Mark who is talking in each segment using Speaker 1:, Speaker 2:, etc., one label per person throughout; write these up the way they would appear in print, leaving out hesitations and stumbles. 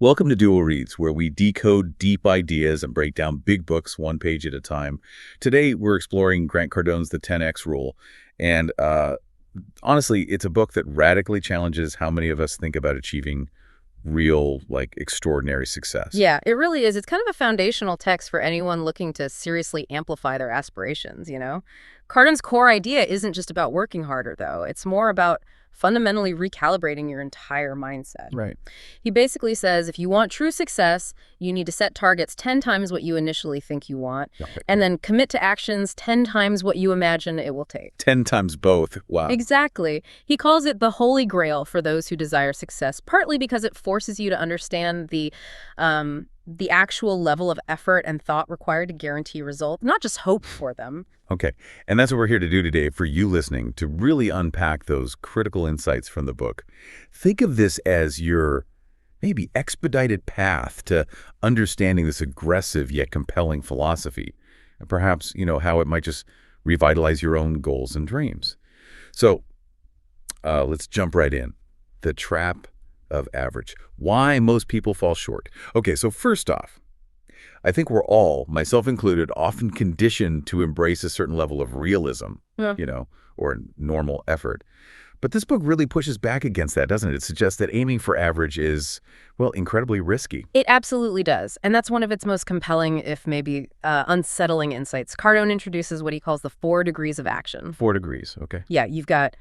Speaker 1: Welcome to Dual Reads, where we decode deep ideas and break down big books one page at a time. Today, we're exploring Grant Cardone's The 10X Rule. And honestly, it's a book that radically challenges how many of us think about achieving real, extraordinary success.
Speaker 2: Yeah, it really is. It's kind of a foundational text for anyone looking to seriously amplify their aspirations, you know? Cardone's core idea isn't just about working harder, though. It's more about fundamentally recalibrating your entire mindset.
Speaker 1: Right.
Speaker 2: He basically says if you want true success, you need to set targets 10 times what you initially think you want, and then commit to actions 10 times what you imagine it will take.
Speaker 1: 10 times both. Wow.
Speaker 2: Exactly. He calls it the holy grail for those who desire success, partly because it forces you to understand the actual level of effort and thought required to guarantee results, not just hope for them.
Speaker 1: Okay. And that's what we're here to do today for you listening, to really unpack those critical insights from the book. Think of this as your maybe expedited path to understanding this aggressive yet compelling philosophy, and perhaps, how it might just revitalize your own goals and dreams. So let's jump right in. The trap of average. Why most people fall short. Okay, so first off, I think we're all, myself included, often conditioned to embrace a certain level of realism, or normal effort. But this book really pushes back against that, doesn't it? It suggests that aiming for average is, incredibly risky.
Speaker 2: It absolutely does. And that's one of its most compelling, if maybe unsettling insights. Cardone introduces what he calls the 4 degrees of action.
Speaker 1: 4 degrees, okay.
Speaker 2: Yeah, you've got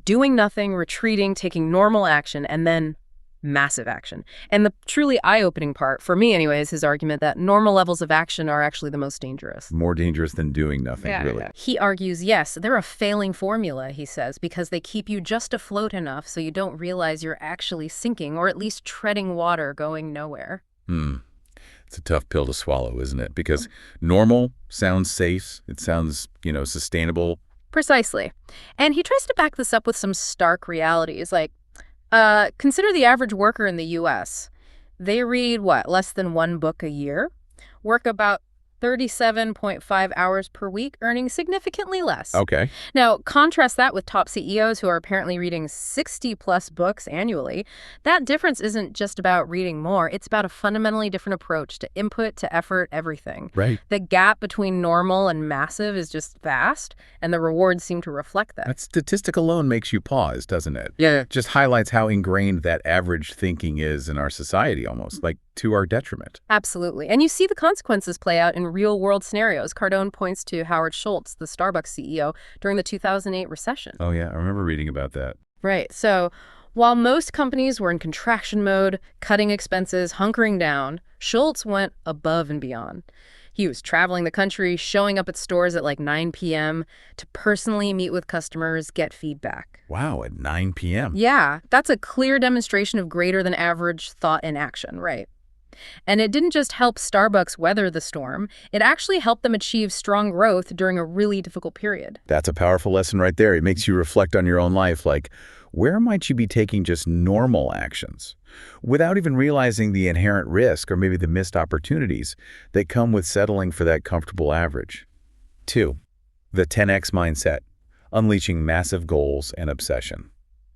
Speaker 2: doing nothing, retreating, taking normal action, and then massive action. And the truly eye-opening part, for me anyway, is his argument that normal levels of action are actually the most dangerous.
Speaker 1: More dangerous than doing nothing, really. Yeah.
Speaker 2: He argues, yes, they're a failing formula, he says, because they keep you just afloat enough so you don't realize you're actually sinking, or at least treading water going nowhere.
Speaker 1: It's a tough pill to swallow, isn't it? Because normal sounds safe. It sounds, sustainable.
Speaker 2: Precisely. And he tries to back this up with some stark realities, like, consider the average worker in the U.S. They read, less than 1 book a year, work about 37.5 hours per week, earning significantly less.
Speaker 1: Okay.
Speaker 2: Now, contrast that with top CEOs who are apparently reading 60-plus books annually. That difference isn't just about reading more. It's about a fundamentally different approach to input, to effort, everything.
Speaker 1: Right.
Speaker 2: The gap between normal and massive is just vast, and the rewards seem to reflect that.
Speaker 1: That statistic alone makes you pause, doesn't it?
Speaker 2: Yeah.
Speaker 1: It just highlights how ingrained that average thinking is in our society almost, to our detriment.
Speaker 2: Absolutely. And you see the consequences play out in real-world scenarios. Cardone points to Howard Schultz, the Starbucks CEO, during the 2008 recession.
Speaker 1: Oh, yeah. I remember reading about that.
Speaker 2: Right. So while most companies were in contraction mode, cutting expenses, hunkering down, Schultz went above and beyond. He was traveling the country, showing up at stores at 9 p.m. to personally meet with customers, get feedback.
Speaker 1: Wow, at 9 p.m.
Speaker 2: Yeah, that's a clear demonstration of greater than average thought and action, right? And it didn't just help Starbucks weather the storm, it actually helped them achieve strong growth during a really difficult period.
Speaker 1: That's a powerful lesson right there. It makes you reflect on your own life, where might you be taking just normal actions without even realizing the inherent risk or maybe the missed opportunities that come with settling for that comfortable average. 2, the 10X mindset, unleashing massive goals and obsession.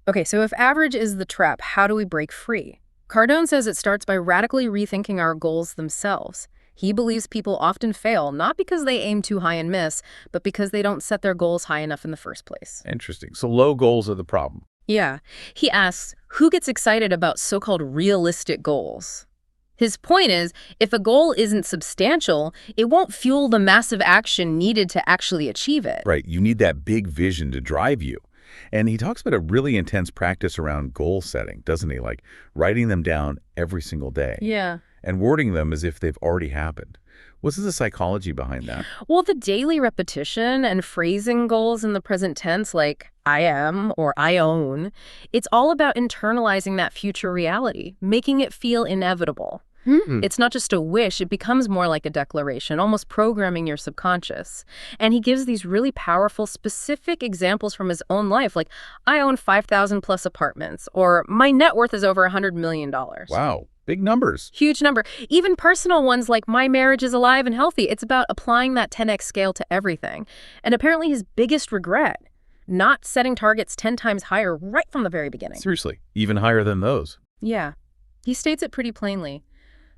Speaker 2: Okay, so if average is the trap, how do we break free? Cardone says it starts by radically rethinking our goals themselves. He believes people often fail, not because they aim too high and miss, but because they don't set their goals high enough in the first place.
Speaker 1: Interesting. So low goals are the problem.
Speaker 2: Yeah. He asks, who gets excited about so-called realistic goals? His point is, if a goal isn't substantial, it won't fuel the massive action needed to actually achieve it.
Speaker 1: Right. You need that big vision to drive you. And he talks about a really intense practice around goal setting, doesn't he? Writing them down every single day.
Speaker 2: Yeah.
Speaker 1: And wording them as if they've already happened. What's the psychology behind that?
Speaker 2: Well, the daily repetition and phrasing goals in the present tense, like I am or I own, it's all about internalizing that future reality, making it feel inevitable. It's not just a wish, it becomes more like a declaration, almost programming your subconscious. And he gives these really powerful, specific examples from his own life, like, I own 5,000 plus apartments, or my net worth is over $100 million.
Speaker 1: Wow, big numbers.
Speaker 2: Huge number. Even personal ones like my marriage is alive and healthy. It's about applying that 10X scale to everything. And apparently his biggest regret, not setting targets 10 times higher right from the very beginning.
Speaker 1: Seriously, even higher than those.
Speaker 2: Yeah. He states it pretty plainly.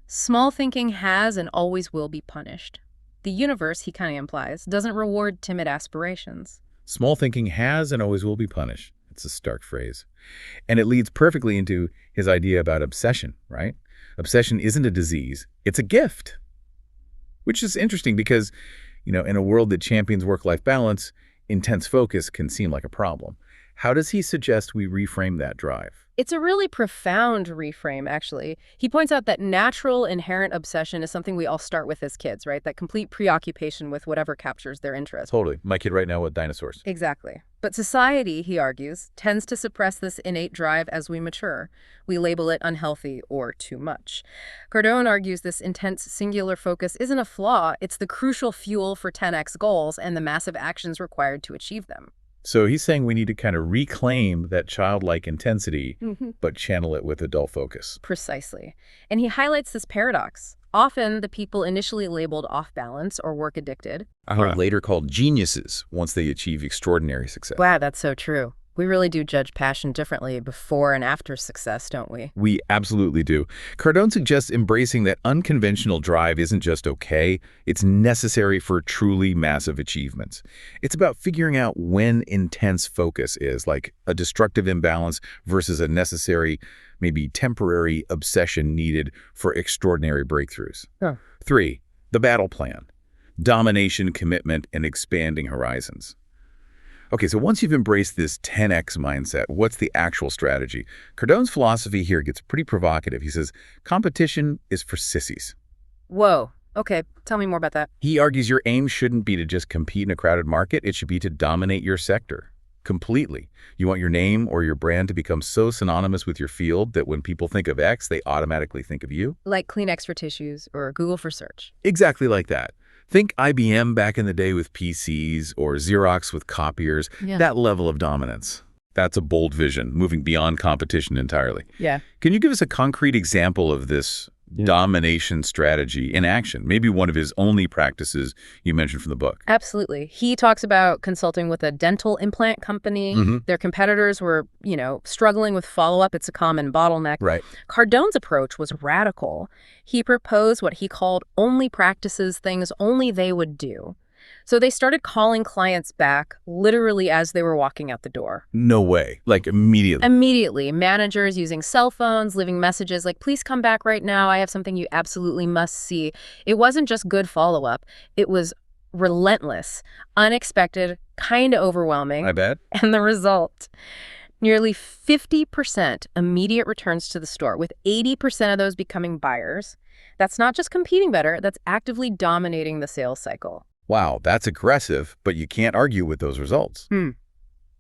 Speaker 2: Small thinking has and always will be punished. The universe, he kind of implies, doesn't reward timid aspirations.
Speaker 1: Small thinking has and always will be punished. It's a stark phrase. And it leads perfectly into his idea about obsession, right? Obsession isn't a disease, it's a gift. Which is interesting because, in a world that champions work-life balance, intense focus can seem like a problem. How does he suggest we reframe that drive?
Speaker 2: It's a really profound reframe, actually. He points out that natural, inherent obsession is something we all start with as kids, right? That complete preoccupation with whatever captures their interest.
Speaker 1: Totally. My kid right now with dinosaurs.
Speaker 2: Exactly. But society, he argues, tends to suppress this innate drive as we mature. We label it unhealthy or too much. Cardone argues this intense singular focus isn't a flaw, it's the crucial fuel for 10x goals and the massive actions required to achieve them.
Speaker 1: So he's saying we need to kind of reclaim that childlike intensity, but channel it with adult focus.
Speaker 2: Precisely. And he highlights this paradox. Often, the people initially labeled off-balance or work-addicted
Speaker 1: Are later called geniuses once they achieve extraordinary success.
Speaker 2: Wow, that's so true. We really do judge passion differently before and after success, don't we?
Speaker 1: We absolutely do. Cardone suggests embracing that unconventional drive isn't just okay, it's necessary for truly massive achievements. It's about figuring out when intense focus is, like a destructive imbalance versus a necessary, maybe temporary obsession needed for extraordinary breakthroughs. 3, the battle plan. Domination, commitment, and expanding horizons. Okay, so once you've embraced this 10x mindset, what's the actual strategy? Cardone's philosophy here gets pretty provocative. He says, competition is for sissies.
Speaker 2: Whoa. Okay, tell me more about that.
Speaker 1: He argues your aim shouldn't be to just compete in a crowded market. It should be to dominate your sector completely. You want your name or your brand to become so synonymous with your field that when people think of X, they automatically think of you.
Speaker 2: Like Kleenex for tissues or Google for search.
Speaker 1: Exactly like that. Think IBM back in the day with PCs or Xerox with copiers, that level of dominance. That's a bold vision, moving beyond competition entirely.
Speaker 2: Yeah.
Speaker 1: Can you give us a concrete example of this domination strategy in action? Maybe one of his only practices you mentioned from the book.
Speaker 2: Absolutely. He talks about consulting with a dental implant company. Their competitors were, struggling with follow-up. It's a common bottleneck.
Speaker 1: Right.
Speaker 2: Cardone's approach was radical. He proposed what he called only practices, things only they would do. So they started calling clients back literally as they were walking out the door.
Speaker 1: No way. Like immediately.
Speaker 2: Immediately. Managers using cell phones, leaving messages like, please come back right now. I have something you absolutely must see. It wasn't just good follow-up. It was relentless, unexpected, kind of overwhelming.
Speaker 1: I bet.
Speaker 2: And the result, nearly 50% immediate returns to the store, with 80% of those becoming buyers. That's not just competing better, that's actively dominating the sales cycle.
Speaker 1: Wow, that's aggressive, but you can't argue with those results. And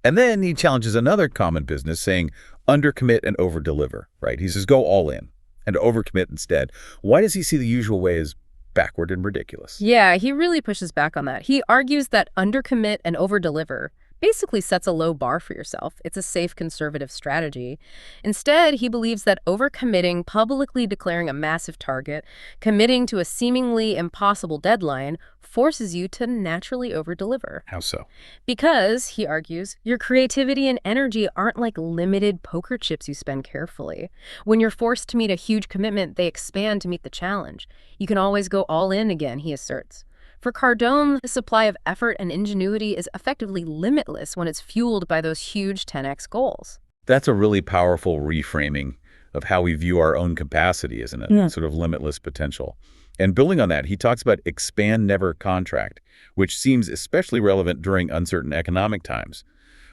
Speaker 1: then he challenges another common business, saying undercommit and overdeliver, right? He says go all in and overcommit instead. Why does he see the usual way as backward and ridiculous?
Speaker 2: Yeah, he really pushes back on that. He argues that undercommit and overdeliver basically sets a low bar for yourself. It's a safe conservative strategy. Instead, he believes that overcommitting, publicly declaring a massive target, committing to a seemingly impossible deadline, forces you to naturally overdeliver.
Speaker 1: How so?
Speaker 2: Because, he argues, your creativity and energy aren't like limited poker chips you spend carefully. When you're forced to meet a huge commitment, they expand to meet the challenge. You can always go all in again, he asserts. For Cardone, the supply of effort and ingenuity is effectively limitless when it's fueled by those huge 10x goals.
Speaker 1: That's a really powerful reframing of how we view our own capacity, isn't it? Sort of limitless potential. And building on that, he talks about expand, never contract, which seems especially relevant during uncertain economic times.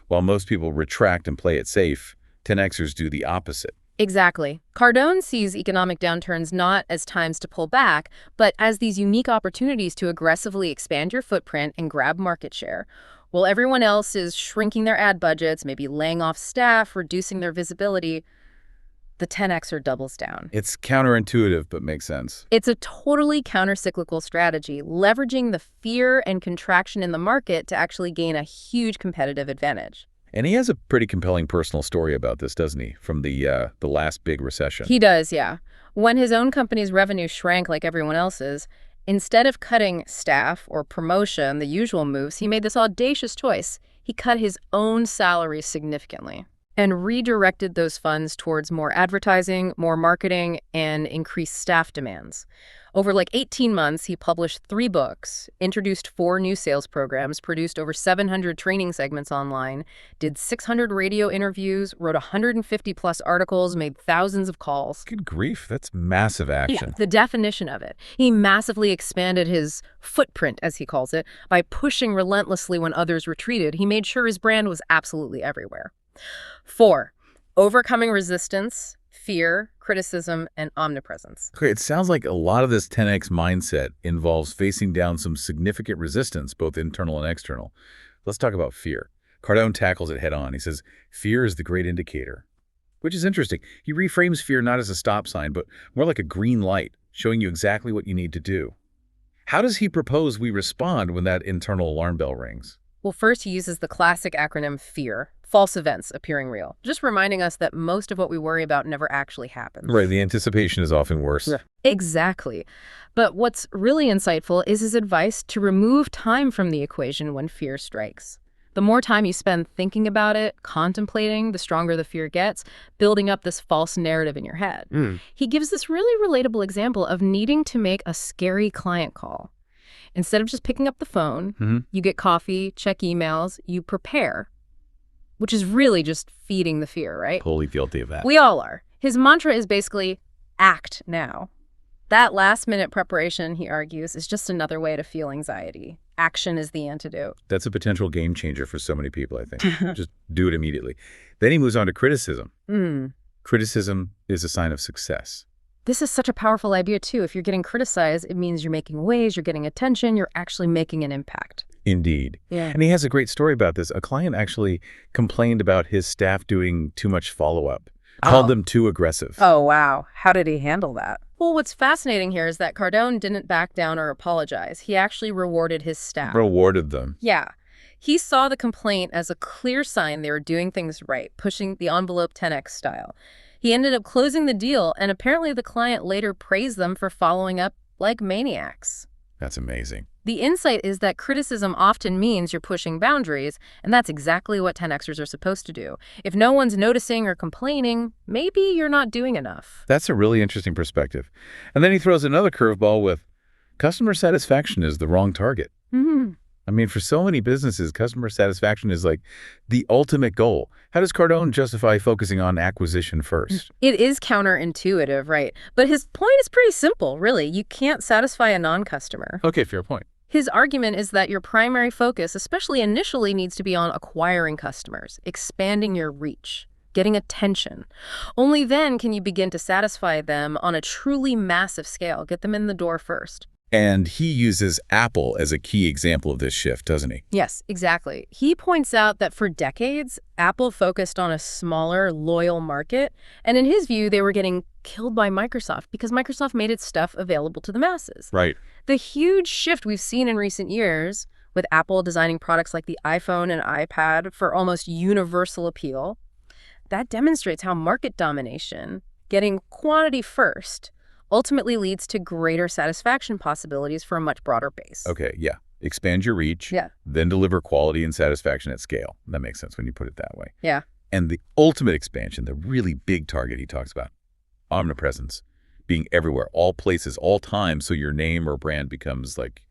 Speaker 1: While most people retract and play it safe, 10Xers do the opposite.
Speaker 2: Exactly. Cardone sees economic downturns not as times to pull back, but as these unique opportunities to aggressively expand your footprint and grab market share. While everyone else is shrinking their ad budgets, maybe laying off staff, reducing their visibility, the 10Xer doubles down.
Speaker 1: It's counterintuitive, but makes sense.
Speaker 2: It's a totally countercyclical strategy, leveraging the fear and contraction in the market to actually gain a huge competitive advantage.
Speaker 1: And he has a pretty compelling personal story about this, doesn't he, from the last big recession?
Speaker 2: He does, yeah. When his own company's revenue shrank like everyone else's, instead of cutting staff or promotion, the usual moves, he made this audacious choice. He cut his own salary significantly. and redirected those funds towards more advertising, more marketing, and increased staff demands. Over 18 months, he published 3 books, introduced 4 new sales programs, produced over 700 training segments online, did 600 radio interviews, wrote 150-plus articles, made thousands of calls.
Speaker 1: Good grief, that's massive action.
Speaker 2: The definition of it. He massively expanded his footprint, as he calls it, by pushing relentlessly when others retreated. He made sure his brand was absolutely everywhere. 4, overcoming resistance, fear, criticism, and omnipresence.
Speaker 1: Okay, it sounds like a lot of this 10X mindset involves facing down some significant resistance, both internal and external. Let's talk about fear. Cardone tackles it head on. He says, fear is the great indicator, which is interesting. He reframes fear not as a stop sign, but more like a green light, showing you exactly what you need to do. How does he propose we respond when that internal alarm bell rings?
Speaker 2: Well, first he uses the classic acronym FEAR, false events appearing real, just reminding us that most of what we worry about never actually happens.
Speaker 1: Right, the anticipation is often worse.
Speaker 2: Yeah. Exactly. But what's really insightful is his advice to remove time from the equation when fear strikes. The more time you spend thinking about it, contemplating, the stronger the fear gets, building up this false narrative in your head. He gives this really relatable example of needing to make a scary client call. Instead of just picking up the phone, you get coffee, check emails, you prepare, which is really just feeding the fear, right?
Speaker 1: Totally guilty of that.
Speaker 2: We all are. His mantra is basically, act now. That last-minute preparation, he argues, is just another way to feel anxiety. Action is the antidote.
Speaker 1: That's a potential game changer for so many people, I think. Just do it immediately. Then he moves on to criticism. Criticism is a sign of success.
Speaker 2: This is such a powerful idea, too. If you're getting criticized, it means you're making waves, you're getting attention, you're actually making an impact.
Speaker 1: Indeed.
Speaker 2: Yeah.
Speaker 1: And he has a great story about this. A client actually complained about his staff doing too much follow-up, called them too aggressive.
Speaker 3: Oh, wow. How did he handle that?
Speaker 2: Well, what's fascinating here is that Cardone didn't back down or apologize. He actually rewarded his staff.
Speaker 1: Rewarded them.
Speaker 2: Yeah. He saw the complaint as a clear sign they were doing things right, pushing the envelope 10X style. He ended up closing the deal, and apparently the client later praised them for following up like maniacs.
Speaker 1: That's amazing.
Speaker 2: The insight is that criticism often means you're pushing boundaries, and that's exactly what 10Xers are supposed to do. If no one's noticing or complaining, maybe you're not doing enough.
Speaker 1: That's a really interesting perspective. And then he throws another curveball with customer satisfaction is the wrong target. I mean, for so many businesses, customer satisfaction is like the ultimate goal. How does Cardone justify focusing on acquisition first?
Speaker 2: It is counterintuitive, right? But his point is pretty simple, really. You can't satisfy a non-customer.
Speaker 1: Okay, fair point.
Speaker 2: His argument is that your primary focus, especially initially, needs to be on acquiring customers, expanding your reach, getting attention. Only then can you begin to satisfy them on a truly massive scale, get them in the door first.
Speaker 1: And he uses Apple as a key example of this shift, doesn't he?
Speaker 2: Yes, exactly. He points out that for decades, Apple focused on a smaller, loyal market, and in his view, they were getting killed by Microsoft because Microsoft made its stuff available to the masses.
Speaker 1: Right.
Speaker 2: The huge shift we've seen in recent years, with Apple designing products like the iPhone and iPad for almost universal appeal, that demonstrates how market domination, getting quantity first, ultimately leads to greater satisfaction possibilities for a much broader base.
Speaker 1: Okay, yeah. Expand your reach, then deliver quality and satisfaction at scale. That makes sense when you put it that way.
Speaker 2: Yeah.
Speaker 1: And the ultimate expansion, the really big target he talks about, omnipresence, being everywhere, all places, all times, so your name or brand becomes like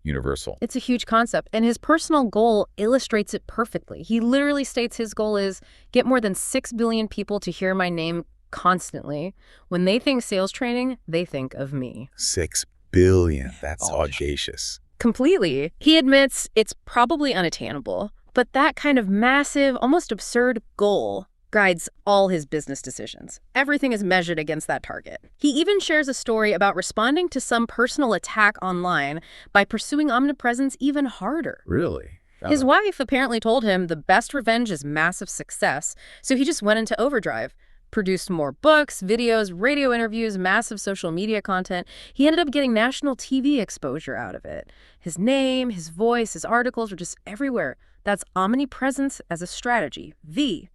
Speaker 1: universal.
Speaker 2: It's a huge concept, and his personal goal illustrates it perfectly. He literally states his goal is get more than 6 billion people to hear my name constantly. When they think sales training, they think of me.
Speaker 1: 6 billion. That's audacious.
Speaker 2: Completely. He admits it's probably unattainable, but that kind of massive, almost absurd goal guides all his business decisions. Everything is measured against that target. He even shares a story about responding to some personal attack online by pursuing omnipresence even harder.
Speaker 1: Really?
Speaker 2: His wife apparently told him the best revenge is massive success, so he just went into overdrive. Produced more books, videos, radio interviews, massive social media content. He ended up getting national TV exposure out of it. His name, his voice, his articles were just everywhere. That's omnipresence as a strategy. The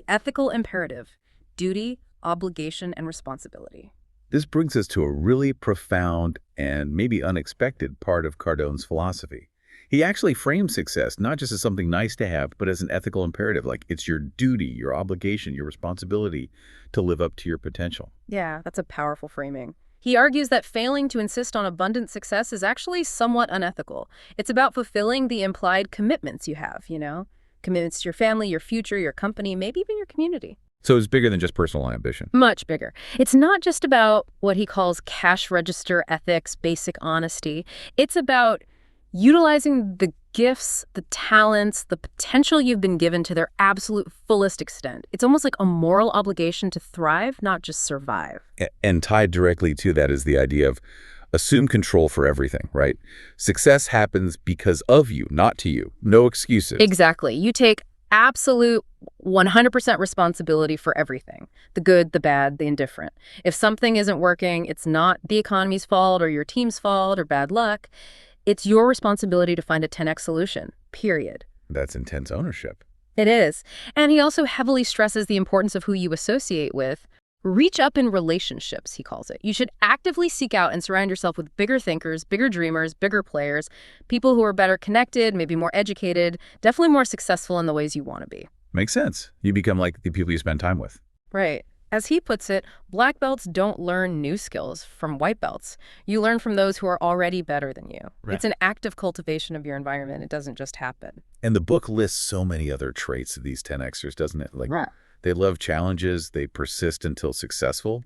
Speaker 2: ethical imperative, duty, obligation, and responsibility.
Speaker 1: This brings us to a really profound and maybe unexpected part of Cardone's philosophy. He actually frames success not just as something nice to have, but as an ethical imperative, like it's your duty, your obligation, your responsibility to live up to your potential.
Speaker 2: Yeah, that's a powerful framing. He argues that failing to insist on abundant success is actually somewhat unethical. It's about fulfilling the implied commitments you have, commitments to your family, your future, your company, maybe even your community.
Speaker 1: So it's bigger than just personal ambition.
Speaker 2: Much bigger. It's not just about what he calls cash register ethics, basic honesty. It's about utilizing the gifts, the talents, the potential you've been given to their absolute fullest extent. It's almost like a moral obligation to thrive, not just survive.
Speaker 1: And tied directly to that is the idea of assume control for everything, right? Success happens because of you, not to you. No excuses.
Speaker 2: Exactly. You take absolute 100% responsibility for everything. The good, the bad, the indifferent. If something isn't working, it's not the economy's fault or your team's fault or bad luck. It's your responsibility to find a 10x solution, period.
Speaker 1: That's intense ownership.
Speaker 2: It is. And he also heavily stresses the importance of who you associate with. Reach up in relationships, he calls it. You should actively seek out and surround yourself with bigger thinkers, bigger dreamers, bigger players, people who are better connected, maybe more educated, definitely more successful in the ways you want to be.
Speaker 1: Makes sense. You become like the people you spend time with.
Speaker 2: Right. As he puts it, black belts don't learn new skills from white belts. You learn from those who are already better than you.
Speaker 1: Right.
Speaker 2: It's an active cultivation of your environment. It doesn't just happen.
Speaker 1: And the book lists so many other traits of these 10Xers, doesn't it? Like,
Speaker 2: right.
Speaker 1: They love challenges. They persist until successful.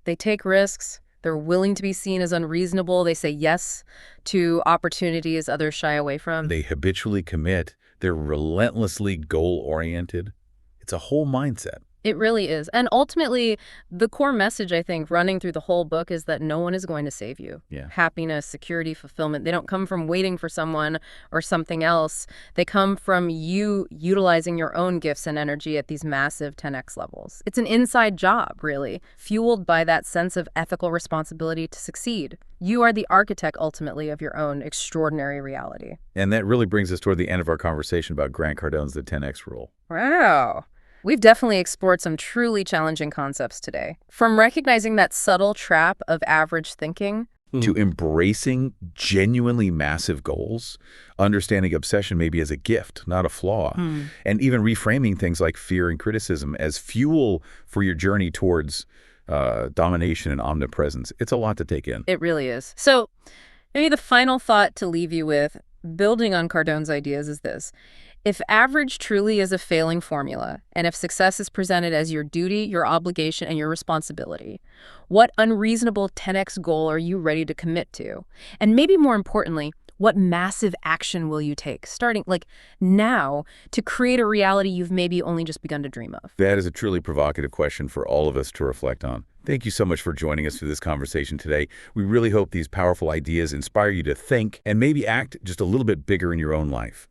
Speaker 2: They take risks. They're willing to be seen as unreasonable. They say yes to opportunities others shy away from.
Speaker 1: They habitually commit. They're relentlessly goal-oriented. It's a whole mindset.
Speaker 2: It really is. And ultimately, the core message, I think, running through the whole book is that no one is going to save you.
Speaker 1: Yeah.
Speaker 2: Happiness, security, fulfillment, they don't come from waiting for someone or something else. They come from you utilizing your own gifts and energy at these massive 10x levels. It's an inside job, really, fueled by that sense of ethical responsibility to succeed. You are the architect, ultimately, of your own extraordinary reality.
Speaker 1: And that really brings us toward the end of our conversation about Grant Cardone's The 10X Rule.
Speaker 2: Wow. We've definitely explored some truly challenging concepts today. From recognizing that subtle trap of average thinking
Speaker 1: to embracing genuinely massive goals, understanding obsession maybe as a gift, not a flaw, and even reframing things like fear and criticism as fuel for your journey towards domination and omnipresence. It's a lot to take in.
Speaker 2: It really is. So maybe the final thought to leave you with, building on Cardone's ideas, is this. If average truly is a failing formula, and if success is presented as your duty, your obligation, and your responsibility, what unreasonable 10x goal are you ready to commit to? And maybe more importantly, what massive action will you take, starting now, to create a reality you've maybe only just begun to dream of?
Speaker 1: That is a truly provocative question for all of us to reflect on. Thank you so much for joining us for this conversation today. We really hope these powerful ideas inspire you to think and maybe act just a little bit bigger in your own life.